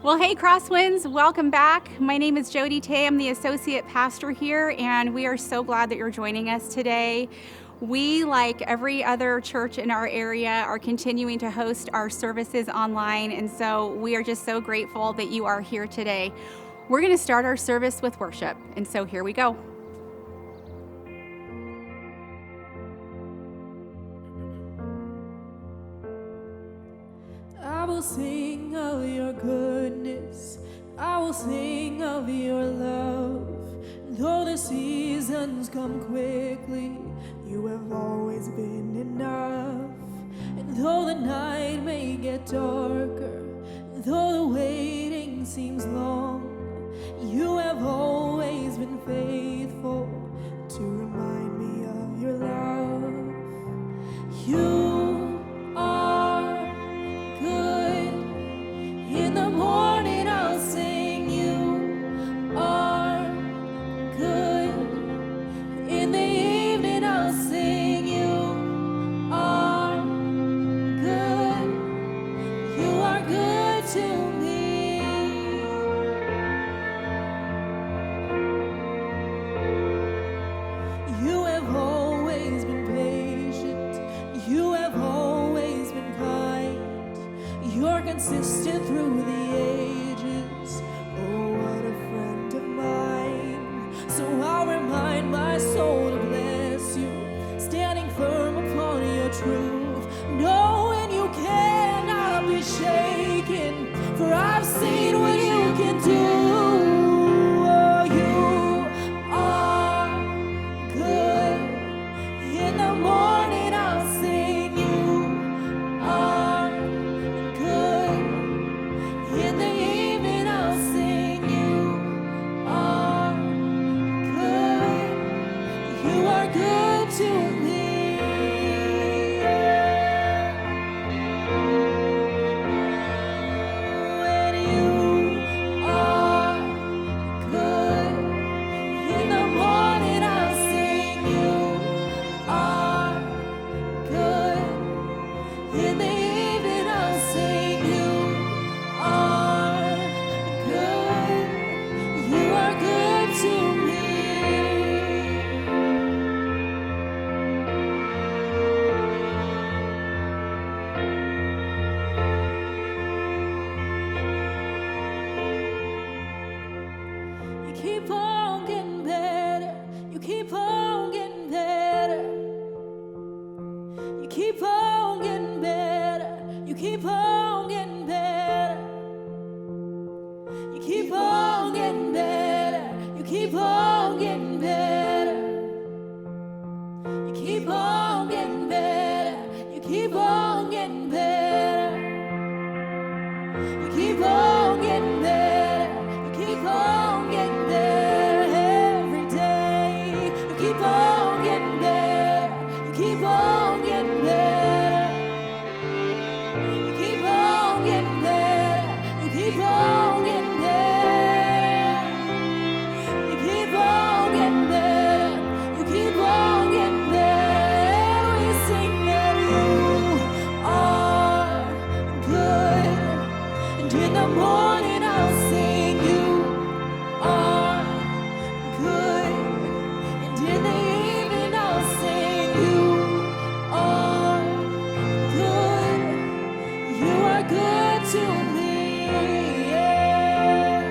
Well, hey, Crosswinds, welcome back. My name is Jody Tay. I'm the associate pastor here, and we are so glad that you're joining us today. We, like every other church in our area, are continuing to host our services online, and so we are just so grateful that you are here today. We're going to start our service with worship, and so here we go. I will sing of your goodness, I will sing of your love. Though the seasons come quickly, you have always been enough. And though the night may get darker, though the waiting seems long, you have always been faithful to remind me of your love. You are good. In the morning I'll sing, you are good. In the evening I'll sing, you are good. You are good to me. You have always been patient. You have always been kind. You're consistent through the ages. Oh, what a friend of mine. So I'll remind my soul to bless you, standing firm upon your truth, knowing you cannot be shaken, for I've seen what you can do. Oh, you are good. In the morning I'll sing, you are good. In the evening I'll sing, you are good. You are good to me. And you are good. In the morning I'll sing, you are good. In the evening I'll sing, you are good. You are good to me. You keep on getting better. You keep on getting better. You keep on getting better. You keep on getting better. You keep on getting better. You keep on getting better. You keep on getting better. You keep on getting better. You keep on getting better. You keep on getting better every day. You keep on getting better. You keep on getting better. You keep on getting better. You keep on getting better. You keep on getting better. You keep on getting better. We sing that you are good. And in the morning I'll sing, you are good. And in the evening I'll sing, you are good. You are good to me. Yeah.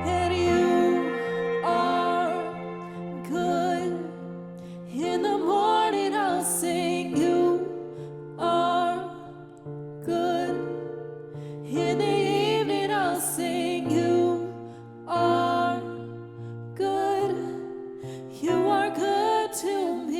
And you are good. In the morning I'll sing, you are good. In the evening I'll sing, you are good. You are good to me.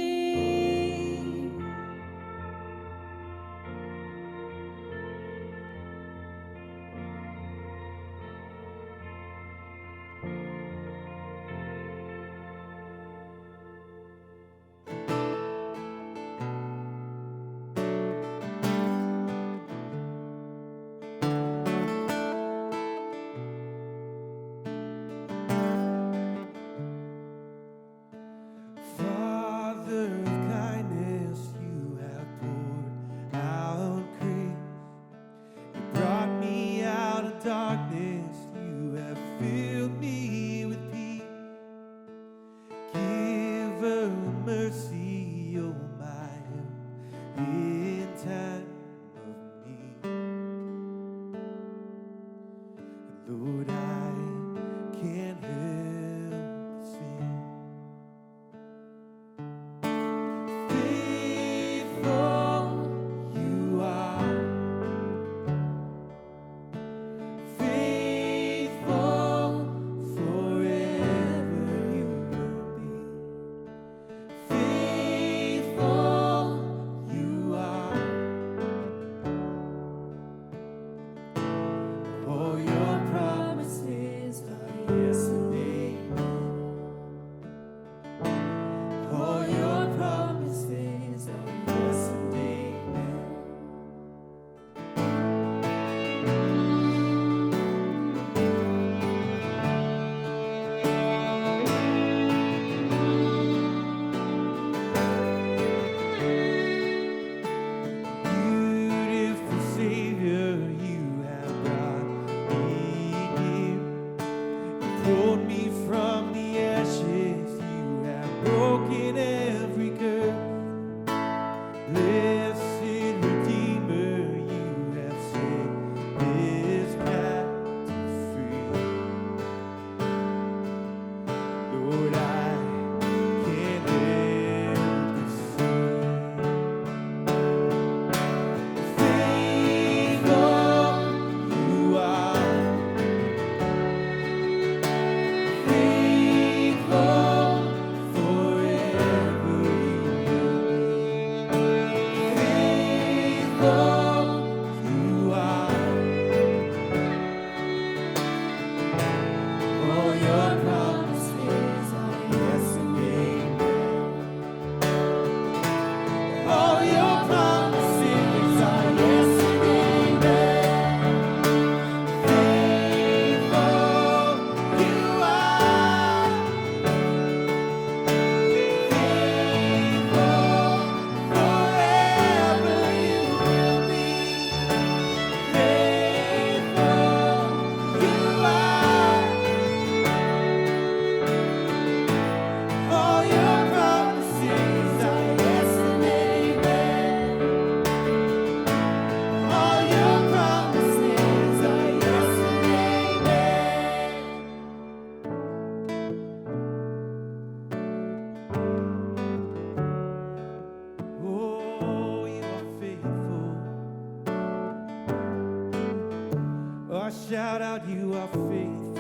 shout out, you are faithful.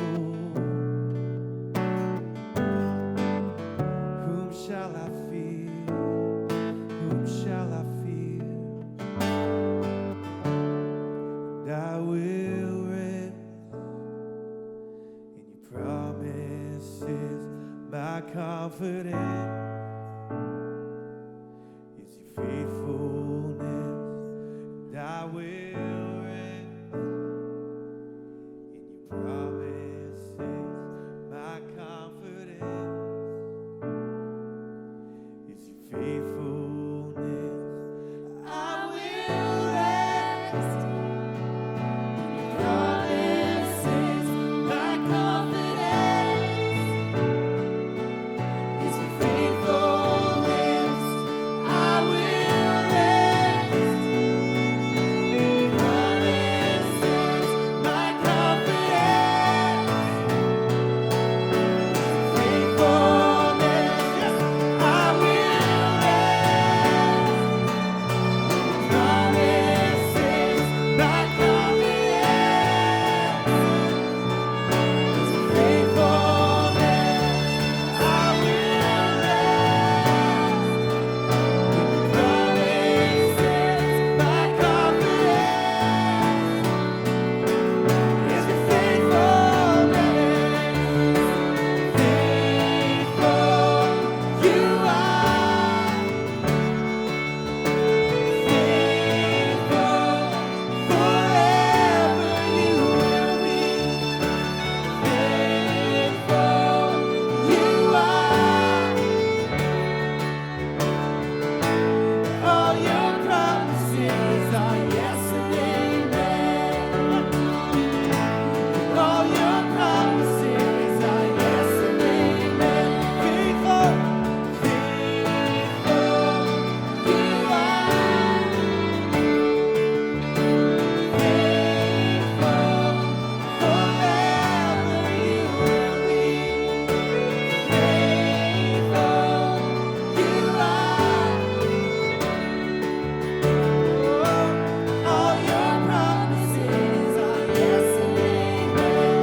Whom shall I fear? Whom shall I fear? And I will rest in your promises. My confidence is your faithfulness. And I will rest in your promises. My confidence is your faithfulness. I will rest in your promises. My confidence is your faithfulness. I will rest in your promises. My confidence faithfulness. Yes, I will rest. Promises, my confidence is faithfulness. I will rest. Promises, my confidence is your faithfulness. Faithful you are, faithful forever you will be. Faithful you are, all your promises are yes and amen. All your promises are yes and amen. Faithful, faithful you are. Faithful forever you will be. Faithful you are. All your promises are yes and amen.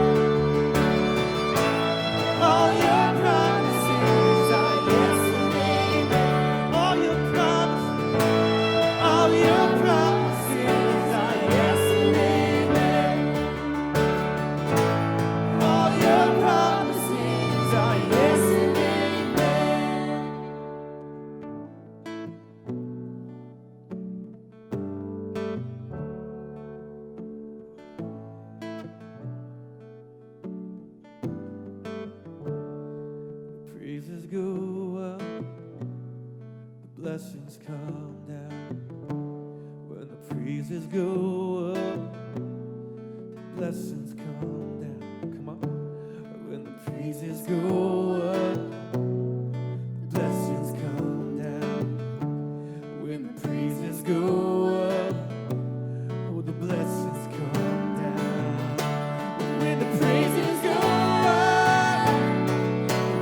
All your promises are yes and amen. All your promises are yes and amen. All your promises are yes and amen. The praises go up, the blessings come down. When the praises go up, the blessings come down. Come on. When the praises go up, the blessings come down. When the praises go up, oh, the blessings come down. When the praises go up,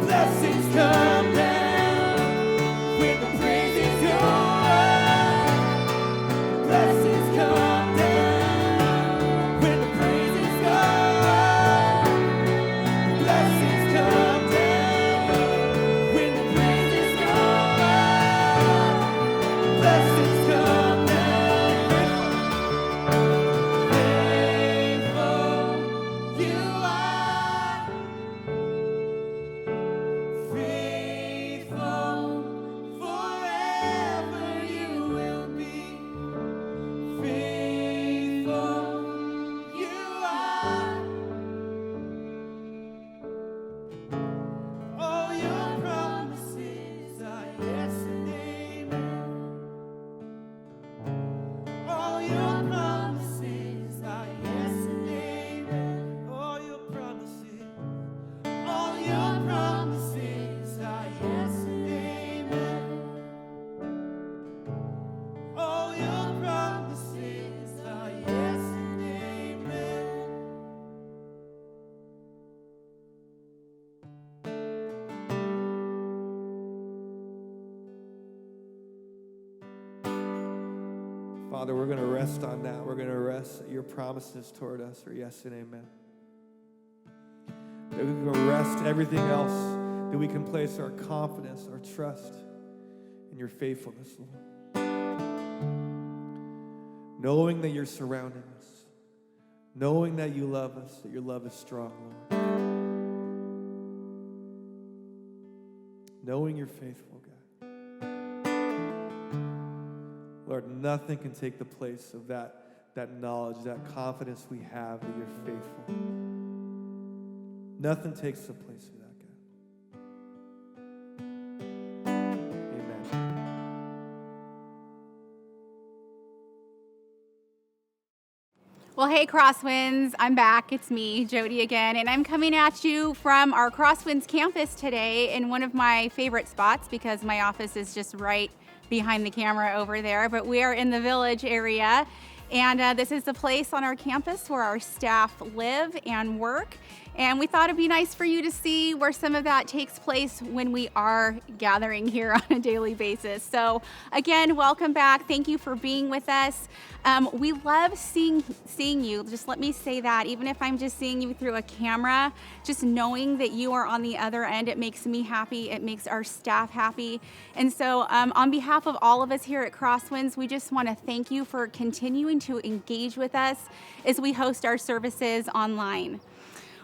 blessings come down. When the praises go up, blessings come down. When the praises go up, blessings come down. Father, we're going to rest on that. We're going to rest that your promises toward us are yes and amen. That we can rest everything else, that we can place our confidence, our trust in your faithfulness, Lord. Knowing that you're surrounding us, knowing that you love us, that your love is strong, Lord. Knowing you're faithful, God. Lord, nothing can take the place of that knowledge, that confidence we have that you're faithful. Nothing takes the place of that, God. Amen. Well, hey, Crosswinds, I'm back. It's me, Jody, again, and I'm coming at you from our Crosswinds campus today in one of my favorite spots because my office is just right behind the camera over there, but we are in the Village area, and this is the place on our campus where our staff live and work. And we thought it'd be nice for you to see where some of that takes place when we are gathering here on a daily basis. So again, welcome back. Thank you for being with us. We love seeing you. Just let me say that, even if I'm just seeing you through a camera, just knowing that you are on the other end, it makes me happy. It makes our staff happy. And so on behalf of all of us here at Crosswinds, we just want to thank you for continuing to engage with us as we host our services online.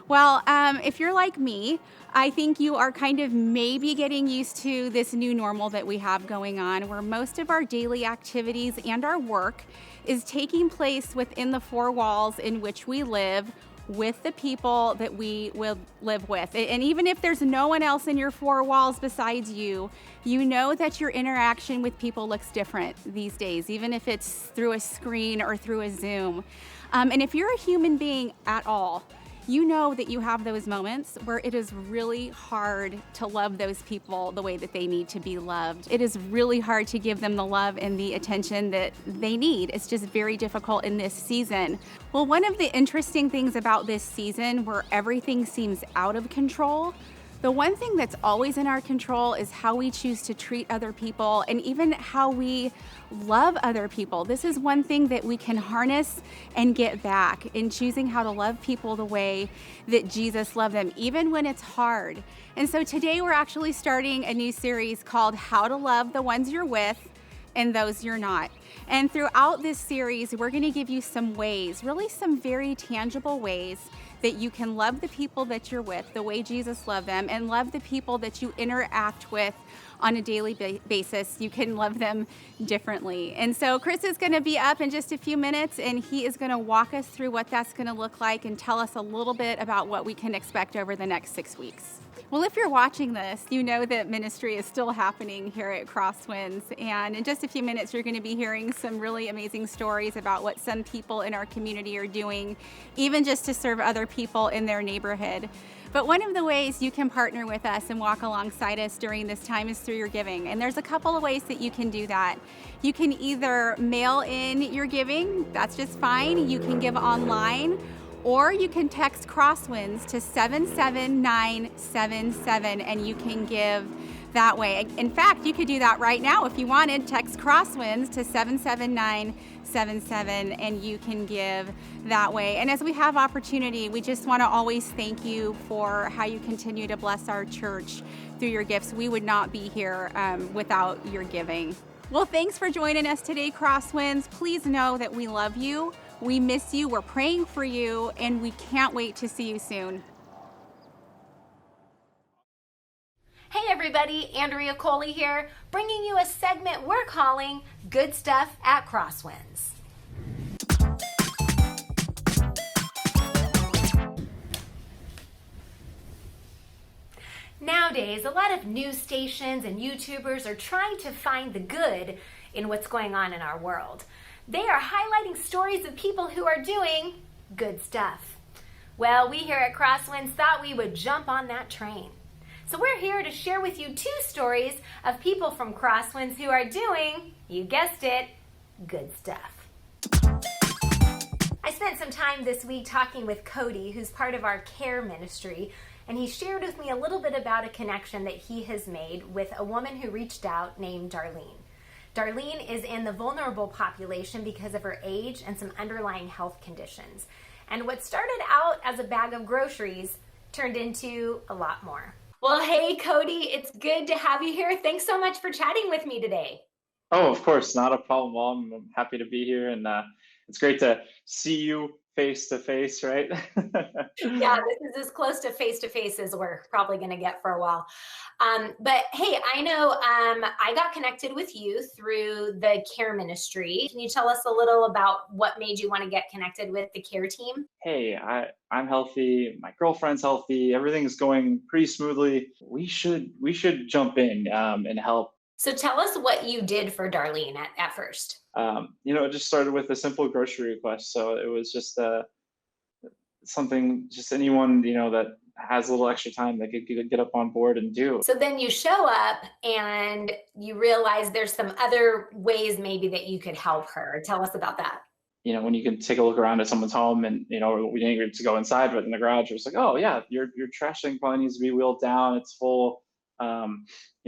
Well, if you're like me, I think you are kind of maybe getting used to this new normal that we have going on, where most of our daily activities and our work is taking place within the four walls in which we live with the people that we will live with. And even if there's no one else in your four walls besides you, you know that your interaction with people looks different these days, even if it's through a screen or through a Zoom. And if you're a human being at all, you know that you have those moments where it is really hard to love those people the way that they need to be loved. It is really hard to give them the love and the attention that they need. It's just very difficult in this season. Well, one of the interesting things about this season where everything seems out of control, the one thing that's always in our control is how we choose to treat other people and even how we love other people. This is one thing that we can harness and get back in choosing how to love people the way that Jesus loved them, even when it's hard. And so today we're actually starting a new series called How to Love the Ones You're With and Those You're Not. And throughout this series, we're going to give you some ways, really some very tangible ways that you can love the people that you're with the way Jesus loved them and love the people that you interact with on a daily basis. You can love them differently. And so Chris is going to be up in just a few minutes, and he is going to walk us through what that's going to look like and tell us a little bit about what we can expect over the next 6 weeks. Well, if you're watching this, you know that ministry is still happening here at Crosswinds. And in just a few minutes, you're going to be hearing some really amazing stories about what some people in our community are doing, even just to serve other people in their neighborhood. But one of the ways you can partner with us and walk alongside us during this time is through your giving. And there's a couple of ways that you can do that. You can either mail in your giving, that's just fine. You can give online, or you can text Crosswinds to 77977 and you can give that way. In fact, you could do that right now if you wanted. Text Crosswinds to 77977 and you can give that way. And as we have opportunity, we just want to always thank you for how you continue to bless our church through your gifts. We would not be here without your giving. Well, thanks for joining us today, Crosswinds. Please know that we love you. We miss you, we're praying for you, and we can't wait to see you soon. Hey everybody, Andrea Coli here, bringing you a segment we're calling Good Stuff at Crosswinds. Nowadays, a lot of news stations and YouTubers are trying to find the good in what's going on in our world. They are highlighting stories of people who are doing good stuff. Well, we here at Crosswinds thought we would jump on that train. So we're here to share with you 2 stories of people from Crosswinds who are doing, you guessed it, good stuff. I spent some time this week talking with Cody, who's part of our care ministry, and he shared with me a little bit about a connection that he has made with a woman who reached out named Darlene. Darlene is in the vulnerable population because of her age and some underlying health conditions. And what started out as a bag of groceries turned into a lot more. Well, hey, Cody, it's good to have you here. Thanks so much for chatting with me today. Oh, of course, not a problem. Well, I'm happy to be here, and it's great to see you face to face, right? Yeah, this is as close to face as we're probably going to get for a while. But hey, I know I got connected with you through the care ministry. Can you tell us a little about what made you want to get connected with the care team? Hey, I'm healthy. My girlfriend's healthy. Everything's going pretty smoothly. We should jump in and help. So tell us what you did for Darlene at first. It just started with a simple grocery request. So it was just something, just anyone, that has a little extra time that could get up on board and do. So then you show up and you realize there's some other ways maybe that you could help her. Tell us about that. When you can take a look around at someone's home and, we didn't get to go inside, but in the garage, it was like, oh yeah, your trash thing probably needs to be wheeled down. It's full.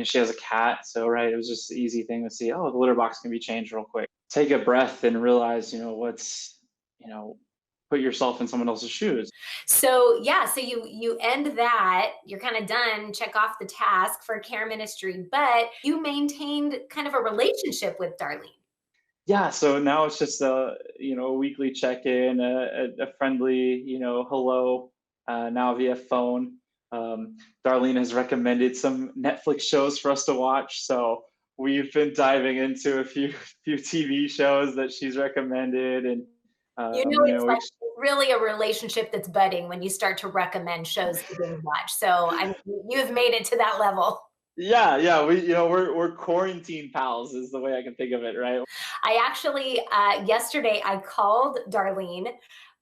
She has a cat. So, right. It was just an easy thing to see. Oh, the litter box can be changed real quick. Take a breath and realize, put yourself in someone else's shoes. So you end that, you're kind of done, check off the task for care ministry, but you maintained kind of a relationship with Darlene. Yeah, so now it's just a weekly check-in, a friendly hello, now via phone. Darlene has recommended some Netflix shows for us to watch, so we've been diving into a few TV shows that she's recommended, and it's like really a relationship that's budding when you start to recommend shows to binge watch. So you have made it to that level. Yeah, we're quarantine pals is the way I can think of it, right? I actually yesterday I called Darlene.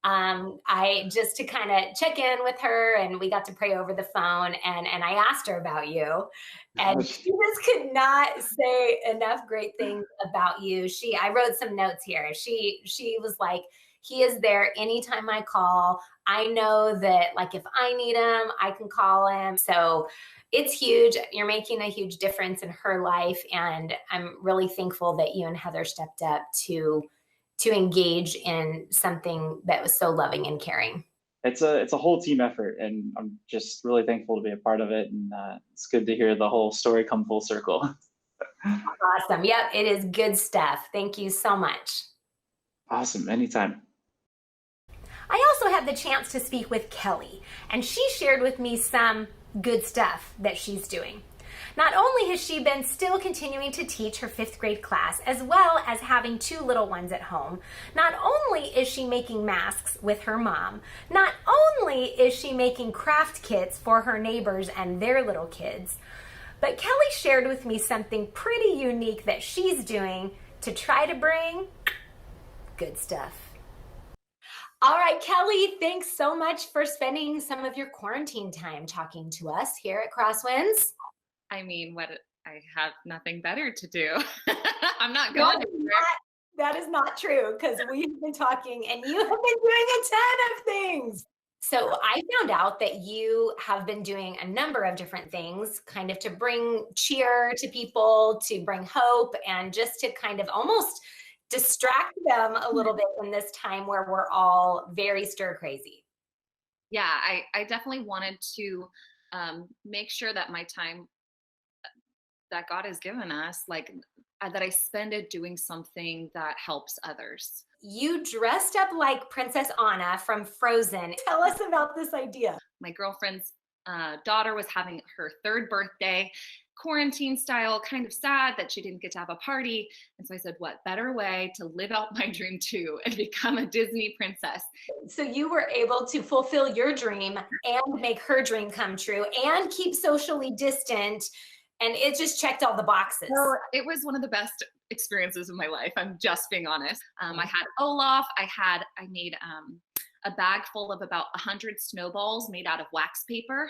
I just to kind of check in with her, and we got to pray over the phone, and I asked her about you, and she just could not say enough great things about you. I wrote some notes here. She was like, he is there anytime I call. I know that, like, if I need him, I can call him. So it's huge. You're making a huge difference in her life, and I'm really thankful that you and Heather stepped up to engage in something that was so loving and caring. It's a whole team effort, and I'm just really thankful to be a part of it. And it's good to hear the whole story come full circle. Awesome. Yep, it is good stuff. Thank you so much. Awesome. Anytime. I also had the chance to speak with Kelly, and she shared with me some good stuff that she's doing. Not only has she been still continuing to teach her 5th grade class, as well as having 2 little ones at home, not only is she making masks with her mom, not only is she making craft kits for her neighbors and their little kids, but Kelly shared with me something pretty unique that she's doing to try to bring good stuff. All right, Kelly, thanks so much for spending some of your quarantine time talking to us here at Crosswinds. I mean, I have nothing better to do. I'm not going anywhere. That is not true, because we've been talking and you have been doing a ton of things. So I found out that you have been doing a number of different things, kind of to bring cheer to people, to bring hope, and just to kind of almost distract them a little bit in this time where we're all very stir crazy. Yeah, I definitely wanted to make sure that my time that God has given us, that I spend it doing something that helps others. You dressed up like Princess Anna from Frozen. Tell us about this idea. My girlfriend's daughter was having her 3rd birthday, quarantine style, kind of sad that she didn't get to have a party. And so I said, what better way to live out my dream too and become a Disney princess? So you were able to fulfill your dream and make her dream come true and keep socially distant. And it just checked all the boxes. So it was one of the best experiences of my life. I'm just being honest. I had Olaf. I made a bag full of about 100 snowballs made out of wax paper.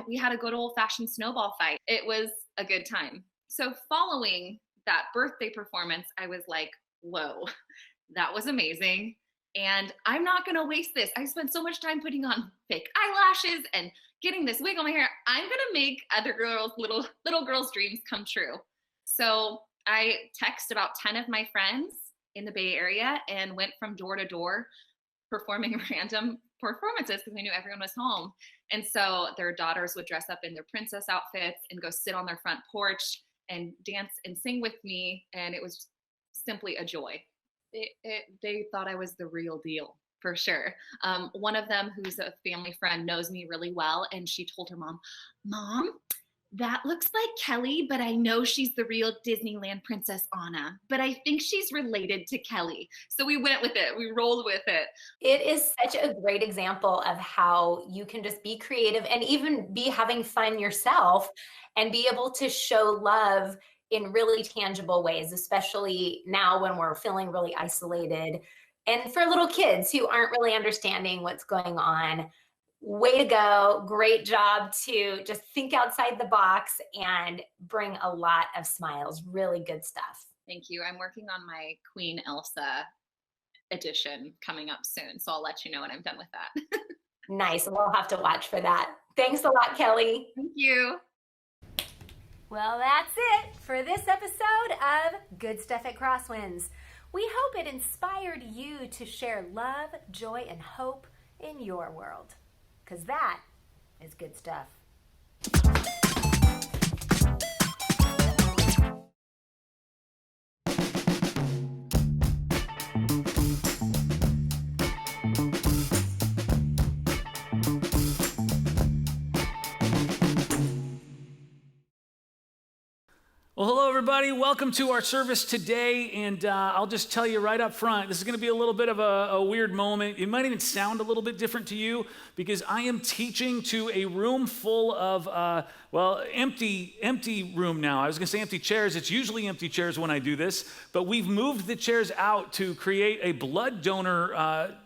We had a good old-fashioned snowball fight. It was a good time. So following that birthday performance, I was like, whoa, that was amazing. And I'm not going to waste this. I spent so much time putting on fake eyelashes and getting this wig on my hair. I'm going to make other girls, little girls' dreams come true. So I texted about 10 of my friends in the Bay Area and went from door to door performing random performances because I knew everyone was home. And so their daughters would dress up in their princess outfits and go sit on their front porch and dance and sing with me. And it was simply a joy. They thought I was the real deal, for sure. One of them, who's a family friend, knows me really well. And she told her Mom, that looks like Kelly, but I know she's the real Disneyland Princess Anna, but I think she's related to Kelly. So we went with it. We rolled with it. It is such a great example of how you can just be creative and even be having fun yourself and be able to show love in really tangible ways, especially now when we're feeling really isolated. And for little kids who aren't really understanding what's going on, way to go. Great job to just think outside the box and bring a lot of smiles. Really good stuff. Thank you. I'm working on my Queen Elsa edition coming up soon. So I'll let you know when I'm done with that. Nice. We'll have to watch for that. Thanks a lot, Kelly. Thank you. Well, that's it for this episode of Good Stuff at Crosswinds. We hope it inspired you to share love, joy, and hope in your world. Because that is good stuff. Well, hello, everybody. Welcome to our service today. And I'll just tell you right up front, this is going to be a little bit of a weird moment. It might even sound a little bit different to you because I am teaching to a room full of, empty room now. I was going to say empty chairs. It's usually empty chairs when I do this. But we've moved the chairs out to create a blood donor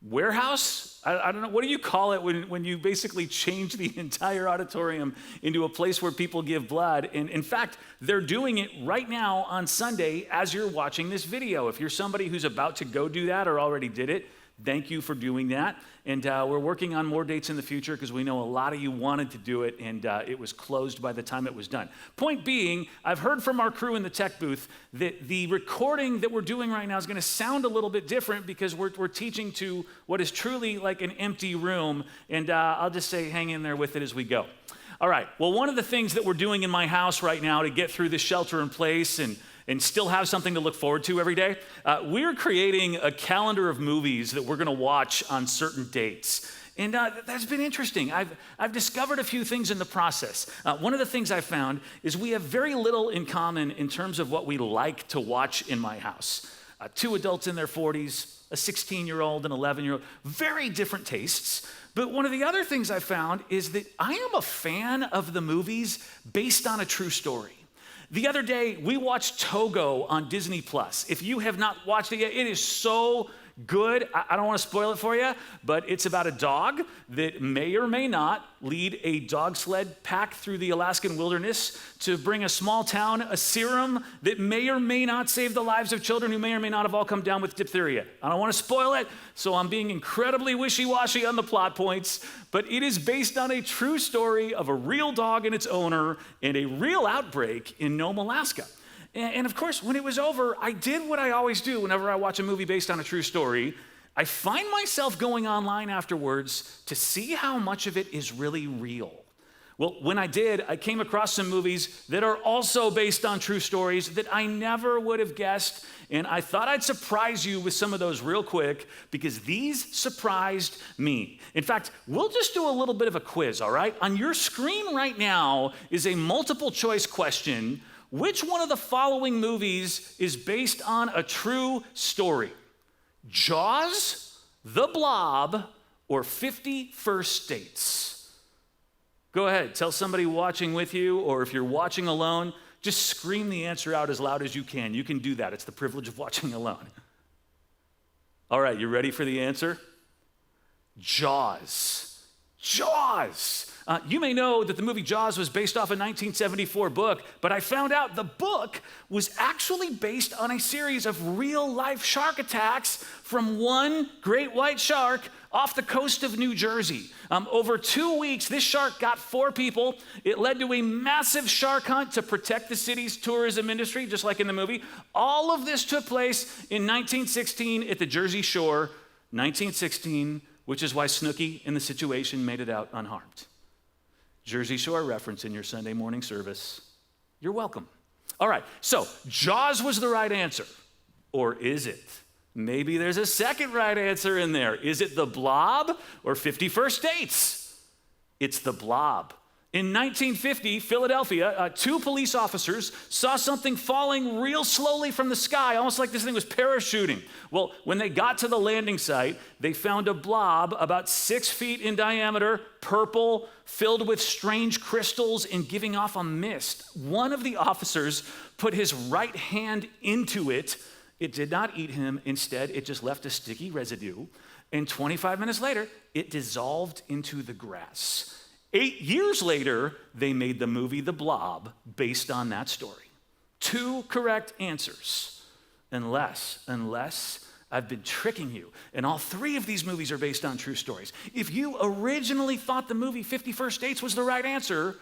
warehouse. I don't know, what do you call it when you basically change the entire auditorium into a place where people give blood? And in fact, they're doing it right now on Sunday as you're watching this video. If you're somebody who's about to go do that or already did it, thank you for doing that. And we're working on more dates in the future because we know a lot of you wanted to do it, and it was closed by the time it was done. Point being, I've heard from our crew in the tech booth that the recording that we're doing right now is going to sound a little bit different because we're teaching to what is truly like an empty room, and I'll just say hang in there with it as we go. All right, well, one of the things that we're doing in my house right now to get through the shelter in place and still have something to look forward to every day, we're creating a calendar of movies that we're going to watch on certain dates. And that's been interesting. I've discovered a few things in the process. One of the things I found is we have very little in common in terms of what we like to watch in my house. 2 adults in their 40s, a 16-year-old, an 11-year-old, very different tastes. But one of the other things I found is that I am a fan of the movies based on a true story. The other day, we watched Togo on Disney+. If you have not watched it yet, it is so good. I don't want to spoil it for you, but it's about a dog that may or may not lead a dog sled pack through the Alaskan wilderness to bring a small town a serum that may or may not save the lives of children who may or may not have all come down with diphtheria. I don't want to spoil it, so I'm being incredibly wishy-washy on the plot points, but it is based on a true story of a real dog and its owner and a real outbreak in Nome, Alaska. And of course, when it was over, I did what I always do whenever I watch a movie based on a true story. I find myself going online afterwards to see how much of it is really real. Well, when I did, I came across some movies that are also based on true stories that I never would have guessed, and I thought I'd surprise you with some of those real quick because these surprised me. In fact, we'll just do a little bit of a quiz, all right? On your screen right now is a multiple choice question. Which one of the following movies is based on a true story? Jaws, The Blob, or 50 First Dates? Go ahead, tell somebody watching with you, or if you're watching alone, just scream the answer out as loud as you can. You can do that. It's the privilege of watching alone. All right, you ready for the answer? Jaws. Jaws. You may know that the movie Jaws was based off a 1974 book, but I found out the book was actually based on a series of real-life shark attacks from one great white shark off the coast of New Jersey. Over 2 weeks, this shark got 4 people. It led to a massive shark hunt to protect the city's tourism industry, just like in the movie. All of this took place in 1916 at the Jersey Shore. 1916, which is why Snooki in the situation made it out unharmed. Jersey Shore reference in your Sunday morning service. You're welcome. All right, so Jaws was the right answer. Or is it? Maybe there's a second right answer in there. Is it The Blob or 50 First Dates? It's The Blob. In 1950, Philadelphia, 2 police officers saw something falling real slowly from the sky, almost like this thing was parachuting. Well, when they got to the landing site, they found a blob about 6 feet in diameter, purple, filled with strange crystals and giving off a mist. One of the officers put his right hand into it. It did not eat him. Instead, it just left a sticky residue. And 25 minutes later, it dissolved into the grass. 8 years later, they made the movie The Blob based on that story. 2 correct answers. Unless I've been tricking you. And all 3 of these movies are based on true stories. If you originally thought the movie 50 First Dates was the right answer,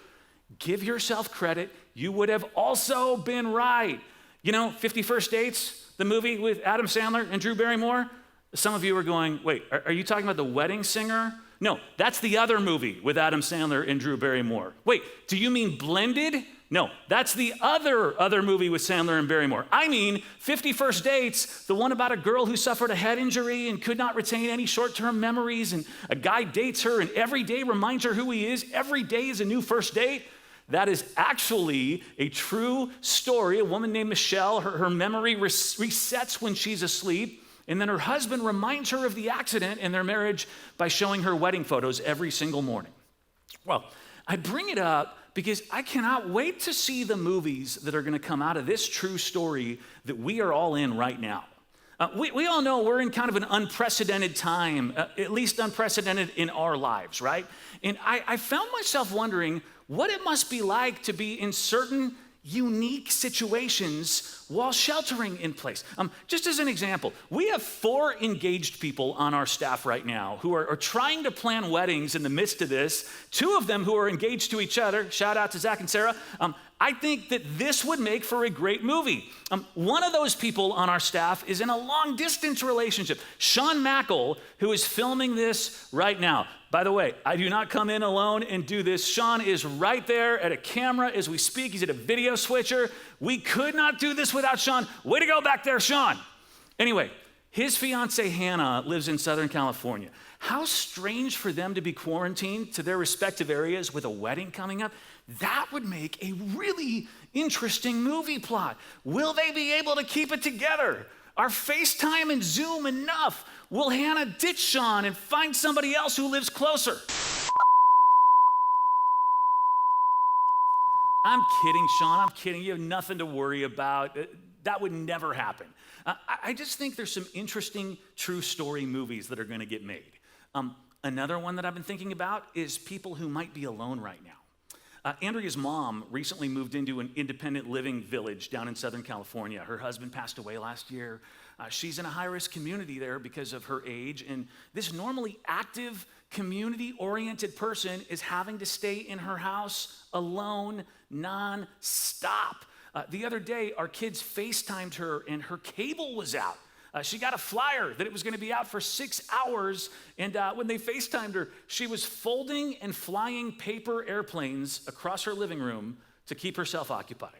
give yourself credit. You would have also been right. You know, 50 First Dates, the movie with Adam Sandler and Drew Barrymore? Some of you are going, wait, are you talking about The Wedding Singer? No, that's the other movie with Adam Sandler and Drew Barrymore. Wait, do you mean Blended? No, that's the other movie with Sandler and Barrymore. I mean 50 First Dates, the one about a girl who suffered a head injury and could not retain any short-term memories, and a guy dates her and every day reminds her who he is. Every day is a new first date. That is actually a true story. A woman named Michelle, her memory resets when she's asleep. And then her husband reminds her of the accident in their marriage by showing her wedding photos every single morning. Well, I bring it up because I cannot wait to see the movies that are going to come out of this true story that we are all in right now. We all know we're in kind of an unprecedented time, at least unprecedented in our lives, right? And I found myself wondering what it must be like to be in certain unique situations while sheltering in place. Just as an example, we have 4 engaged people on our staff right now who are trying to plan weddings in the midst of this. 2 of them who are engaged to each other. Shout out to Zach and Sarah. I think that this would make for a great movie. One of those people on our staff is in a long-distance relationship. Sean Mackle, who is filming this right now. By the way, I do not come in alone and do this. Sean is right there at a camera as we speak. He's at a video switcher. We could not do this without Sean. Way to go back there, Sean. Anyway, his fiancée Hannah lives in Southern California. How strange for them to be quarantined to their respective areas with a wedding coming up. That would make a really interesting movie plot. Will they be able to keep it together? Are FaceTime and Zoom enough? Will Hannah ditch Sean and find somebody else who lives closer? I'm kidding, Sean. I'm kidding. You have nothing to worry about. That would never happen. I just think there's some interesting true story movies that are going to get made. Another one that I've been thinking about is people who might be alone right now. Andrea's mom recently moved into an independent living village down in Southern California. Her husband passed away last year. She's in a high-risk community there because of her age, and this normally active, community-oriented person is having to stay in her house alone, non-stop. The other day, our kids FaceTimed her, and her cable was out. She got a flyer that it was going to be out for 6 hours, and when they FaceTimed her, she was folding and flying paper airplanes across her living room to keep herself occupied.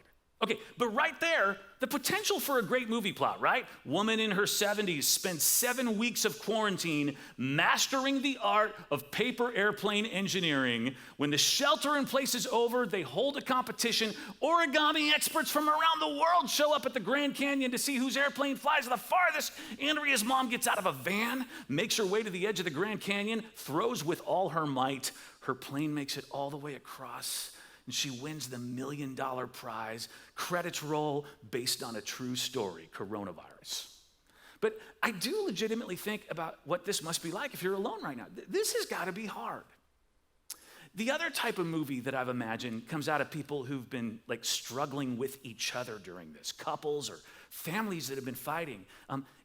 Okay, but right there, the potential for a great movie plot, right? Woman in her 70s spends 7 weeks of quarantine mastering the art of paper airplane engineering. When the shelter in place is over, they hold a competition. Origami experts from around the world show up at the Grand Canyon to see whose airplane flies the farthest. Andrea's mom gets out of a van, makes her way to the edge of the Grand Canyon, throws with all her might. Her plane makes it all the way across, and she wins the $1 million prize. Credits roll based on a true story, coronavirus. But I do legitimately think about what this must be like if you're alone right now. This has got to be hard. The other type of movie that I've imagined comes out of people who've been like struggling with each other during this, couples or families that have been fighting.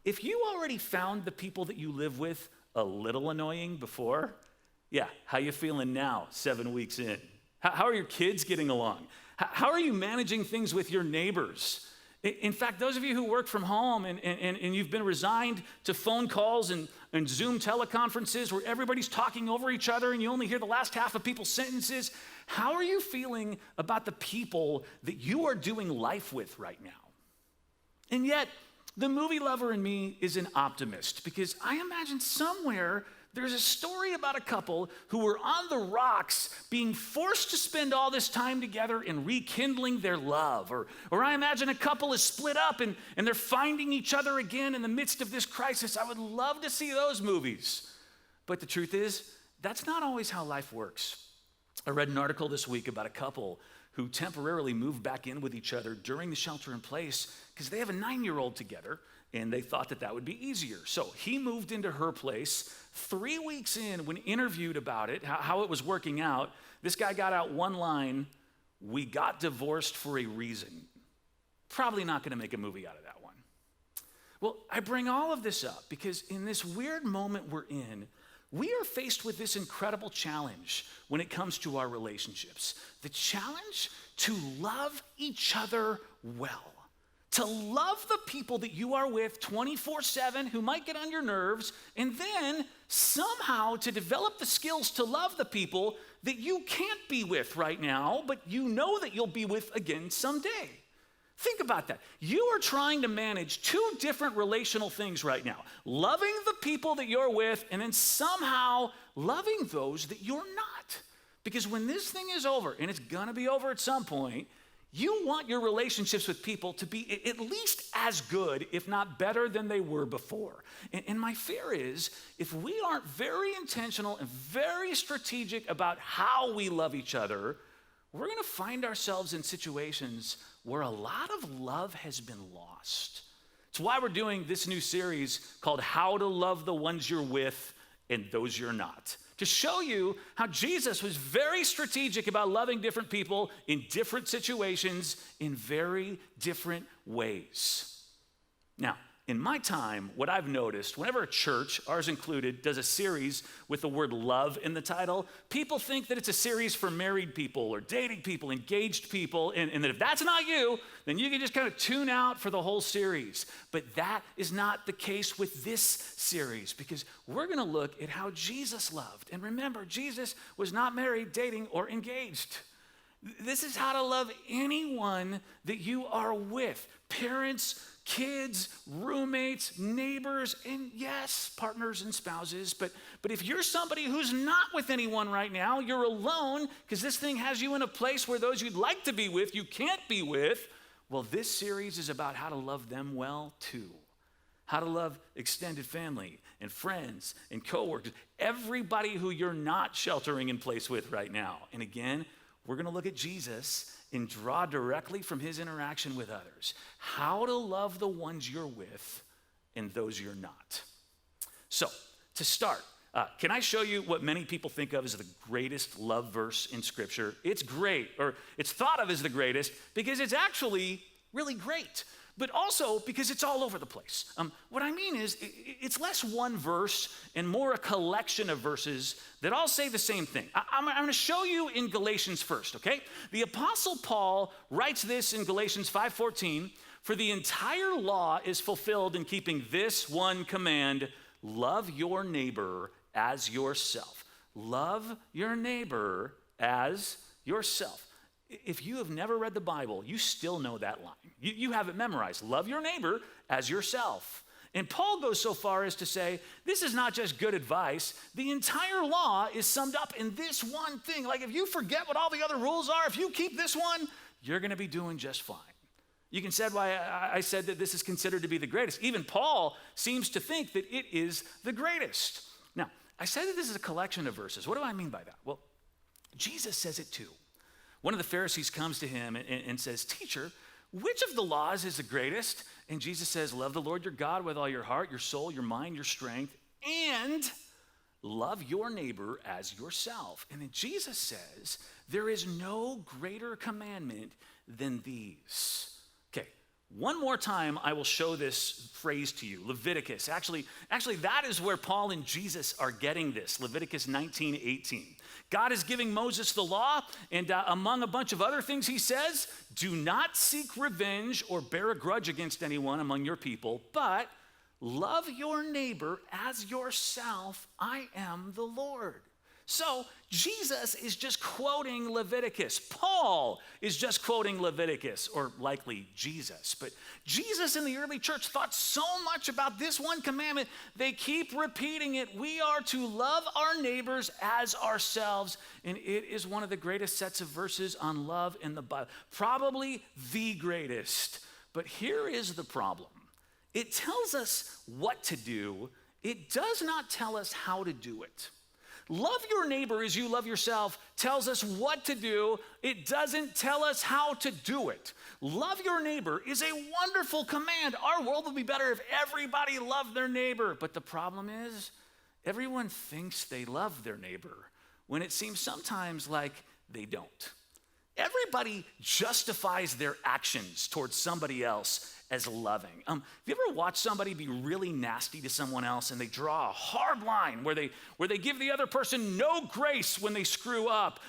If you already found the people that you live with a little annoying before? Yeah, how you feeling now, 7 weeks in? How are your kids getting along? How are you managing things with your neighbors? In fact, those of you who work from home and you've been resigned to phone calls and Zoom teleconferences where everybody's talking over each other and you only hear the last half of people's sentences, how are you feeling about the people that you are doing life with right now? And yet, the movie lover in me is an optimist because I imagine somewhere there's a story about a couple who were on the rocks being forced to spend all this time together and rekindling their love. Or I imagine a couple is split up and they're finding each other again in the midst of this crisis. I would love to see those movies. But the truth is, that's not always how life works. I read an article this week about a couple who temporarily moved back in with each other during the shelter in place because they have a 9-year-old together and they thought that would be easier. So he moved into her place. 3 weeks in, when interviewed about it, how it was working out, this guy got out one line, "We got divorced for a reason." Probably not going to make a movie out of that one. Well, I bring all of this up because in this weird moment we're in, we are faced with this incredible challenge when it comes to our relationships. The challenge to love each other well. To love the people that you are with 24/7 who might get on your nerves, and then somehow to develop the skills to love the people that you can't be with right now, but you know that you'll be with again someday. Think about that. You are trying to manage 2 different relational things right now. Loving the people that you're with, and then somehow loving those that you're not. Because when this thing is over, and it's gonna be over at some point, you want your relationships with people to be at least as good, if not better than they were before. And my fear is, if we aren't very intentional and very strategic about how we love each other, we're gonna find ourselves in situations where a lot of love has been lost. It's why we're doing this new series called How to Love the Ones You're With and Those You're Not. To show you how Jesus was very strategic about loving different people in different situations in very different ways. Now, in my time, what I've noticed, whenever a church, ours included, does a series with the word love in the title, people think that it's a series for married people or dating people, engaged people, and that if that's not you, then you can just kind of tune out for the whole series. But that is not the case with this series because we're going to look at how Jesus loved. And remember, Jesus was not married, dating, or engaged. This is how to love anyone that you are with. Parents, kids, roommates, neighbors, and yes, partners and spouses. But if you're somebody who's not with anyone right now, you're alone because this thing has you in a place where those you'd like to be with, you can't be with. Well, this series is about how to love them well too. How to love extended family and friends and coworkers, everybody who you're not sheltering in place with right now. And again, we're going to look at Jesus and draw directly from his interaction with others. How to love the ones you're with and those you're not. So, to start, can I show you what many people think of as the greatest love verse in Scripture? It's great, or it's thought of as the greatest, because it's actually really great, but also because it's all over the place. What I mean is, it's less one verse and more a collection of verses that all say the same thing. I'm going to show you in Galatians first, okay? The Apostle Paul writes this in Galatians 5:14, "For the entire law is fulfilled in keeping this one command, love your neighbor as yourself." Love your neighbor as yourself. If you have never read the Bible, you still know that line. You have it memorized. Love your neighbor as yourself. And Paul goes so far as to say, this is not just good advice. The entire law is summed up in this one thing. Like if you forget what all the other rules are, if you keep this one, you're going to be doing just fine. You can say why I said that this is considered to be the greatest. Even Paul seems to think that it is the greatest. Now, I said that this is a collection of verses. What do I mean by that? Well, Jesus says it too. One of the Pharisees comes to him and says, "Teacher, which of the laws is the greatest?" And Jesus says, "Love the Lord your God with all your heart, your soul, your mind, your strength, and love your neighbor as yourself." And then Jesus says, "There is no greater commandment than these." Okay, One more time, I will show this phrase to you, Leviticus. Actually, that is where Paul and Jesus are getting this, Leviticus 19:18. God is giving Moses the law, and among a bunch of other things he says, do not seek revenge or bear a grudge against anyone among your people, but love your neighbor as yourself. I am the Lord. So Jesus is just quoting Leviticus. Paul is just quoting Leviticus, or likely Jesus. But Jesus in the early church thought so much about this one commandment, they keep repeating it. We are to love our neighbors as ourselves. And it is one of the greatest sets of verses on love in the Bible. Probably the greatest. But here is the problem. It tells us what to do. It does not tell us how to do it. Love your neighbor as you love yourself tells us what to do. It doesn't tell us how to do it. Love your neighbor is a wonderful command. Our world would be better if everybody loved their neighbor. But the problem is, everyone thinks they love their neighbor when it seems sometimes like they don't. Everybody justifies their actions towards somebody else as loving. Have you ever watched somebody be really nasty to someone else and they draw a hard line where they give the other person no grace when they screw up?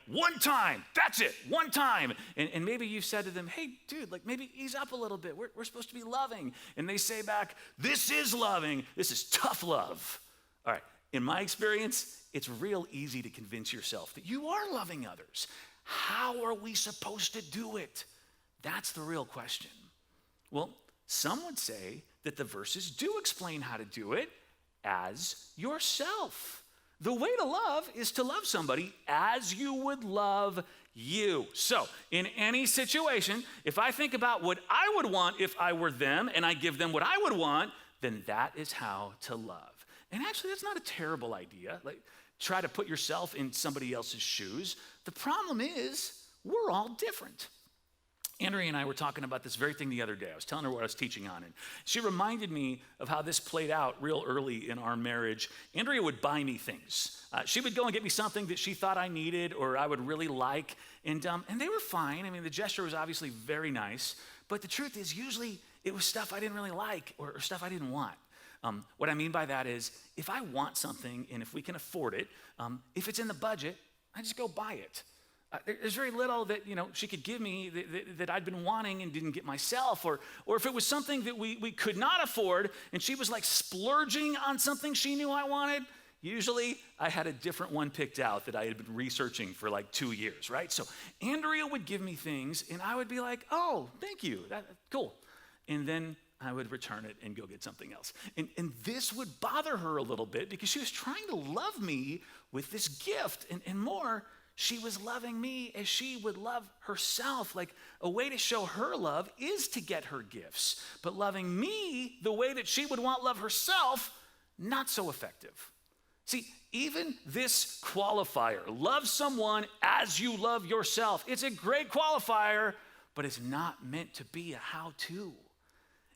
One time, that's it, one time. And maybe you've said to them, hey, dude, maybe ease up a little bit. We're supposed to be loving. And they say back, this is loving. This is tough love. All right, in my experience, it's real easy to convince yourself that you are loving others. How are we supposed to do it? That's the real question. Well, some would say that the verses do explain how to do it as yourself. The way to love is to love somebody as you would love you. So, in any situation, if I think about what I would want if I were them and I give them what I would want, then that is how to love. And actually, that's not a terrible idea. Try to put yourself in somebody else's shoes. The problem is, we're all different. Andrea and I were talking about this very thing the other day. I was telling her what I was teaching on, and she reminded me of how this played out real early in our marriage. Andrea would buy me things. She would go and get me something that she thought I needed or I would really like, and they were fine. I mean, the gesture was obviously very nice, but the truth is usually it was stuff I didn't really like or stuff I didn't want. What I mean by that is if I want something and if we can afford it, if it's in the budget, I just go buy it. There's very little that she could give me that I'd been wanting and didn't get myself, or if it was something that we could not afford and she was splurging on something she knew I wanted, usually I had a different one picked out that I had been researching for 2 years, right? So Andrea would give me things and I would be like, oh, thank you, cool. And then I would return it and go get something else. And this would bother her a little bit because she was trying to love me with this gift and more. She was loving me as she would love herself. A way to show her love is to get her gifts. But loving me the way that she would want love herself, not so effective. See, even this qualifier, love someone as you love yourself, it's a great qualifier, but it's not meant to be a how-to.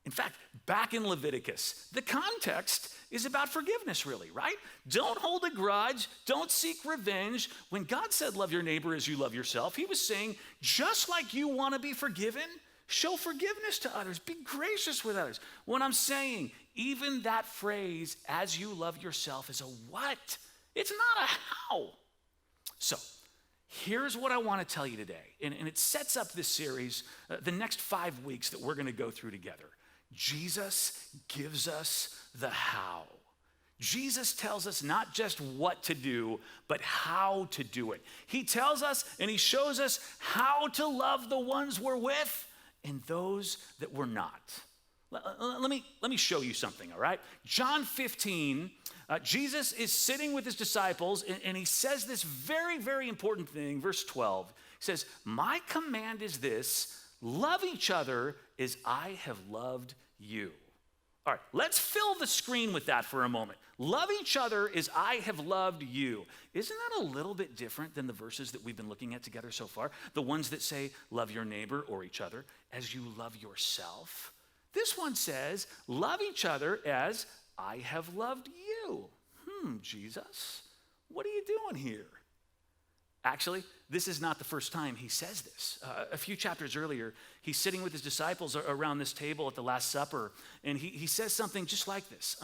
In fact, back in Leviticus, the context is about forgiveness, really, right? Don't hold a grudge. Don't seek revenge. When God said, love your neighbor as you love yourself, he was saying, just like you want to be forgiven, show forgiveness to others. Be gracious with others. When I'm saying, even that phrase, as you love yourself, is a what? It's not a how. So, here's what I want to tell you today, and it sets up this series, the next 5 weeks that we're going to go through together. Jesus gives us the how. Jesus tells us not just what to do, but how to do it. He tells us and he shows us how to love the ones we're with and those that we're not. Let me show you something, all right? John 15, Jesus is sitting with his disciples and he says this very, very important thing, verse 12. He says, my command is this, love each other as I have loved you. All right, let's fill the screen with that for a moment. Love each other as I have loved you. Isn't that a little bit different than the verses that we've been looking at together so far? The ones that say, love your neighbor or each other as you love yourself. This one says, love each other as I have loved you. Jesus, what are you doing here? Actually, this is not the first time he says this. A few chapters earlier, he's sitting with his disciples around this table at the Last Supper, and he says something just like this.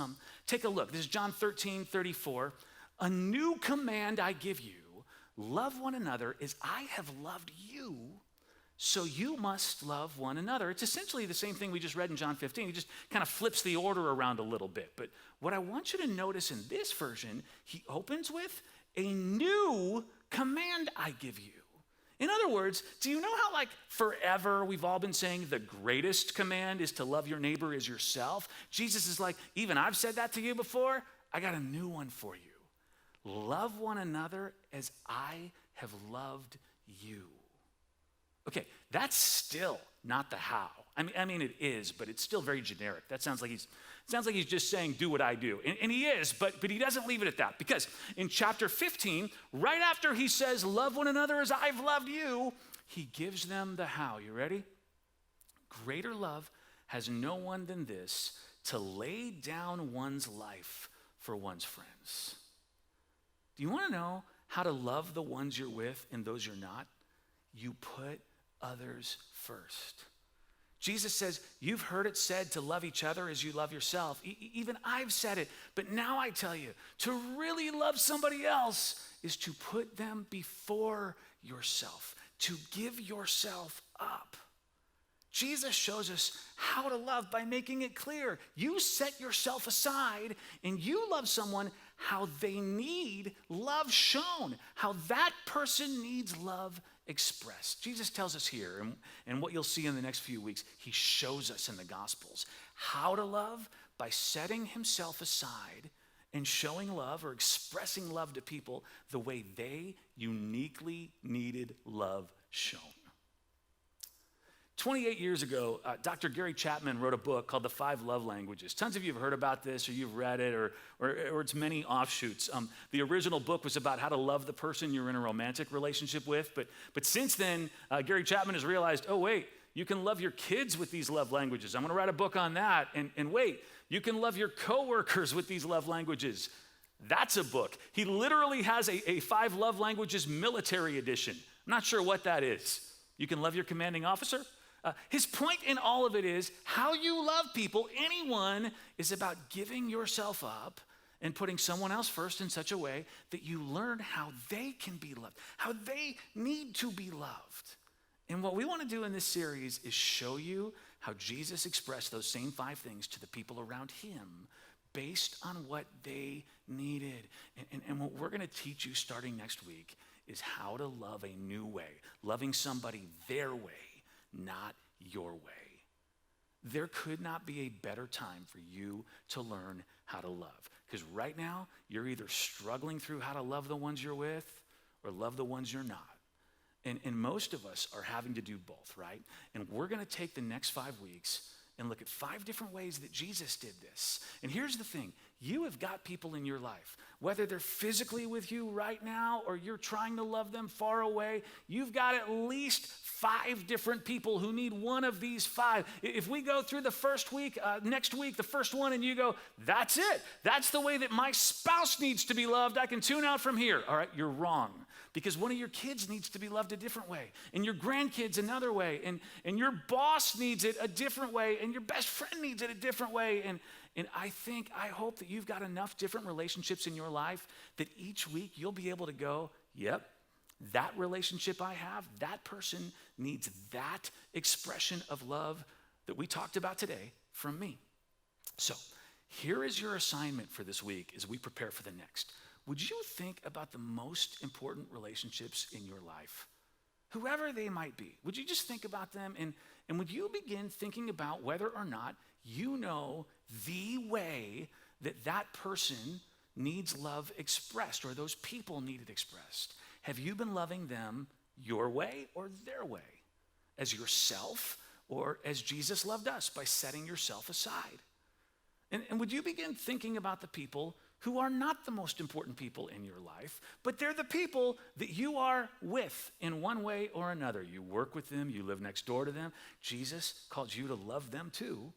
Take a look. This is John 13:34. A new command I give you, love one another as I have loved you, so you must love one another. It's essentially the same thing we just read in John 15. He just kind of flips the order around a little bit. But what I want you to notice in this version, he opens with, a new command I give you. In other words, do you know how like forever we've all been saying the greatest command is to love your neighbor as yourself? Jesus is like, even I've said that to you before. I got a new one for you. Love one another as I have loved you. Okay, that's still not the how. I mean it is, but it's still very generic. That sounds like he's just saying, do what I do. And he is, but he doesn't leave it at that. Because in chapter 15, right after he says, love one another as I've loved you, he gives them the how. You ready? Greater love has no one than this, to lay down one's life for one's friends. Do you want to know how to love the ones you're with and those you're not? You put others first. Jesus says, you've heard it said to love each other as you love yourself. Even I've said it, but now I tell you, to really love somebody else is to put them before yourself, to give yourself up. Jesus shows us how to love by making it clear. You set yourself aside and you love someone how they need love shown, how that person needs love expressed. Jesus tells us here, and what you'll see in the next few weeks, he shows us in the Gospels how to love by setting himself aside and showing love or expressing love to people the way they uniquely needed love shown. 28 years ago, Dr. Gary Chapman wrote a book called The 5 Love Languages. Tons of you have heard about this, or you've read it, or its many offshoots. The original book was about how to love the person you're in a romantic relationship with, but since then, Gary Chapman has realized, oh wait, you can love your kids with these love languages. I'm gonna write a book on that, and wait, you can love your coworkers with these love languages. That's a book. He literally has a 5 Love Languages military edition. I'm not sure what that is. You can love your commanding officer. His point in all of it is how you love people, anyone, is about giving yourself up and putting someone else first in such a way that you learn how they can be loved, how they need to be loved. And what we want to do in this series is show you how Jesus expressed those same 5 things to the people around him based on what they needed. And what we're going to teach you starting next week is how to love a new way, loving somebody their way, not your way. There could not be a better time for you to learn how to love. Because right now, you're either struggling through how to love the ones you're with or love the ones you're not. And most of us are having to do both, right? And we're going to take the next 5 weeks and look at 5 different ways that Jesus did this. And here's the thing. You have got people in your life, whether they're physically with you right now or you're trying to love them far away, you've got at least 5 different people who need one of these 5. If we go through the first week, next week, the first one, and you go, that's it. That's the way that my spouse needs to be loved. I can tune out from here. All right, you're wrong. Because one of your kids needs to be loved a different way, and your grandkids another way, and your boss needs it a different way, and your best friend needs it a different way. And I hope that you've got enough different relationships in your life that each week you'll be able to go, yep, that relationship I have, that person needs that expression of love that we talked about today from me. So here is your assignment for this week as we prepare for the next. Would you think about the most important relationships in your life? Whoever they might be. Would you just think about them and would you begin thinking about whether or not you know the way that person needs love expressed or those people need it expressed? Have you been loving them your way or their way? As yourself or as Jesus loved us by setting yourself aside? And would you begin thinking about the people who are not the most important people in your life, but they're the people that you are with in one way or another. You work with them, you live next door to them. Jesus calls you to love them too.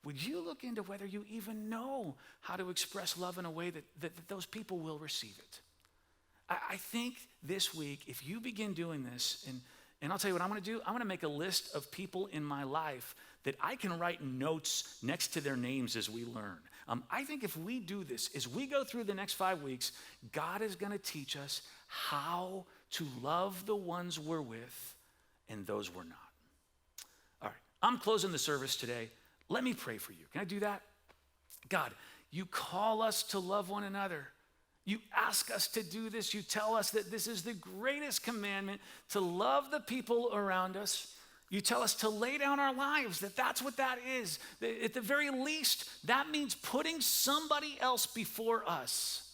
Would you look into whether you even know how to express love in a way that those people will receive it? I think this week, if you begin doing this, and I'll tell you what I'm going to do, I'm going to make a list of people in my life that I can write notes next to their names as we learn. I think if we do this, as we go through the next 5 weeks, God is going to teach us how to love the ones we're with and those we're not. All right, I'm closing the service today. Let me pray for you. Can I do that? God, you call us to love one another. You ask us to do this. You tell us that this is the greatest commandment, to love the people around us. You tell us to lay down our lives, that's what that is. At the very least, that means putting somebody else before us.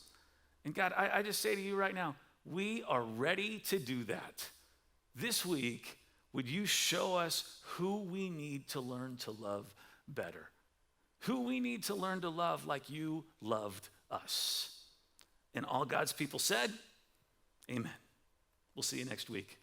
And God, I just say to you right now, we are ready to do that. This week, would you show us who we need to learn to love better? Who we need to learn to love like you loved us. And all God's people said, amen. We'll see you next week.